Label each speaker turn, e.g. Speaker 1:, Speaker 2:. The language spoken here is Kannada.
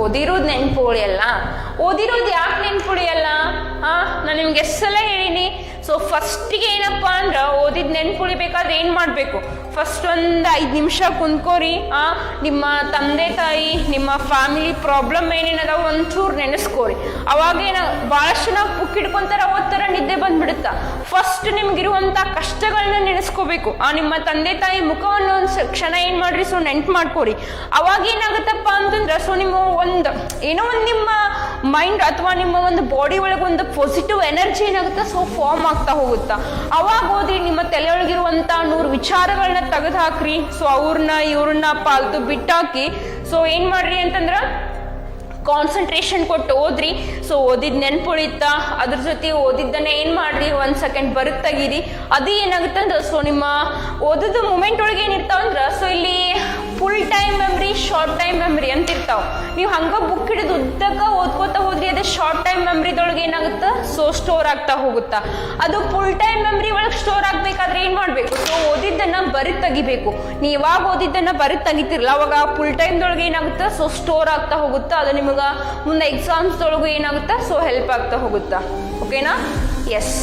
Speaker 1: ಓದಿರೋದು ನೆನ್ಪು ಉಳಿಯಲ್ಲ. ಓದಿರೋದು ಯಾಕೆ ನೆನ್ಪು ಉಳಿಯಲ್ಲ? ನಾನು ನಿಮ್ಗೆ ಎಷ್ಟು ಸಲ ಹೇಳಿನಿ. ಸೊ ಫಸ್ಟಿಗೆ ಏನಪ್ಪ ಅಂದ್ರೆ ಓದಿದ ನೆನ್ಪು ಉಳಿಬೇಕಾದ್ರೆ ಏನು ಮಾಡಬೇಕು? ಫಸ್ಟ್ ಒಂದು 5 ನಿಮಿಷ ಕುಂತ್ಕೋರಿ. ನಿಮ್ಮ ತಂದೆ ತಾಯಿ, ನಿಮ್ಮ ಫ್ಯಾಮಿಲಿ ಪ್ರಾಬ್ಲಮ್ ಏನೇನದಾವ ಒಂಚೂರು ನೆನೆಸ್ಕೋರಿ. ಅವಾಗೇನ ಭಾಳಷ್ಟು ಜನ ಬುಕ್ ಹಿಡ್ಕೊಂತಾರ, ಓದ್ತಾರ, ನಿದ್ದೆ ಬಂದ್ಬಿಡುತ್ತಾ. ಫಸ್ಟ್ ನಿಮ್ಗಿರುವಂಥ ಕಷ್ಟಗಳನ್ನ ನೆನೆಸ್ಕೋಬೇಕು. ನಿಮ್ಮ ತಂದೆ ತಾಯಿ ಮುಖವನ್ನು ಒಂದು ಕ್ಷಣ ಏನು ಮಾಡ್ರಿ, ಸೊ ನೆನ್ಪು ಮಾಡ್ಕೋರಿ. ಅವಾಗ ಏನಾಗುತ್ತಪ್ಪ ಅಂತಂದ್ರೆ ಸೊ ನಿಮ್ಮ ಒಂದು ಏನೋ ಒಂದು ನಿಮ್ಮ ಮೈಂಡ್ ಅಥವಾ ನಿಮ್ಮ ಒಂದು ಬಾಡಿ ಒಳಗೆ ಒಂದು ಪಾಸಿಟಿವ್ ಎನರ್ಜಿ ಏನಾಗುತ್ತೆ, ಸೊ ಫಾರ್ಮ್ ಆಗ್ತಾ ಹೋಗುತ್ತಾ. ಅವಾಗ ಓದಿ ನಿಮ್ಮ ತಲೆಯೊಳಗಿರುವಂಥ 100 ವಿಚಾರಗಳನ್ನ ತೆಗೆದು ಹಾಕ್ರಿ. ಸೊ ಇವ್ರನ್ನ ಪಾಲ್ತು ಬಿಟ್ಟಾಕಿ. ಸೊ ಏನು ಮಾಡ್ರಿ ಅಂತಂದ್ರೆ ಕಾನ್ಸಂಟ್ರೇಷನ್ ಕೊಟ್ಟು ಓದ್ರಿ. ಸೊ ಓದಿದ ನೆನ್ಪು ಉಳಿತಾ. ಅದ್ರ ಜೊತೆ ಓದಿದ್ದನ್ನ ಏನು ಮಾಡ್ರಿ, 1 ಸೆಕೆಂಡ್ ಬರುತ್ತೆ ತೆಗೀರಿ. ಅದು ಏನಾಗುತ್ತೆ ಅಂದ್ರೆ ಸೊ ನಿಮ್ಮ ಓದೋದು ಮೂಮೆಂಟ್ ಒಳಗೆ ಏನಿರ್ತಾವಂದ್ರೆ ಸೊ ಇಲ್ಲಿ full time memory, short time memory ಅಂತ ಇರ್ತಾವ. ನೀವು ಹಂಗ ಬುಕ್ ಹಿಡಿದು ಉದ್ದಕ್ಕ ಓದ್ಕೋತಾ ಹೋದ್ರಿ, ಅದು ಶಾರ್ಟ್ ಟೈಮ್ ಮೆಮ್ರಿದೊಳಗೆ ಏನಾಗುತ್ತೆ, ಸೊ ಸ್ಟೋರ್ ಆಗ್ತಾ ಹೋಗುತ್ತಾ. ಅದು ಫುಲ್ ಟೈಮ್ ಮೆಮ್ರಿ ಒಳಗೆ ಸ್ಟೋರ್ ಆಗ್ಬೇಕಾದ್ರೆ ಏನು ಮಾಡಬೇಕು, ಸೊ ಓದಿದ್ದನ್ನ ಬರೀದ್ ತೆಗಿಬೇಕು. ನೀವು ಯಾವಾಗ ಓದಿದ್ದನ್ನ ಬರೀದ್ ತೆಗಿತಿರಲ್ಲ ಅವಾಗ ಫುಲ್ ಟೈಮ್ದೊಳಗೆ ಏನಾಗುತ್ತೆ, ಸೊ ಸ್ಟೋರ್ ಆಗ್ತಾ ಹೋಗುತ್ತಾ. ಅದು ನಿಮಗೆ ಮುಂದೆ ಎಕ್ಸಾಮ್ಸ್ದೊಳಗೂ ಏನಾಗುತ್ತಾ, ಸೊ ಹೆಲ್ಪ್ ಆಗ್ತಾ ಹೋಗುತ್ತಾ. ಓಕೆನಾ? ಎಸ್.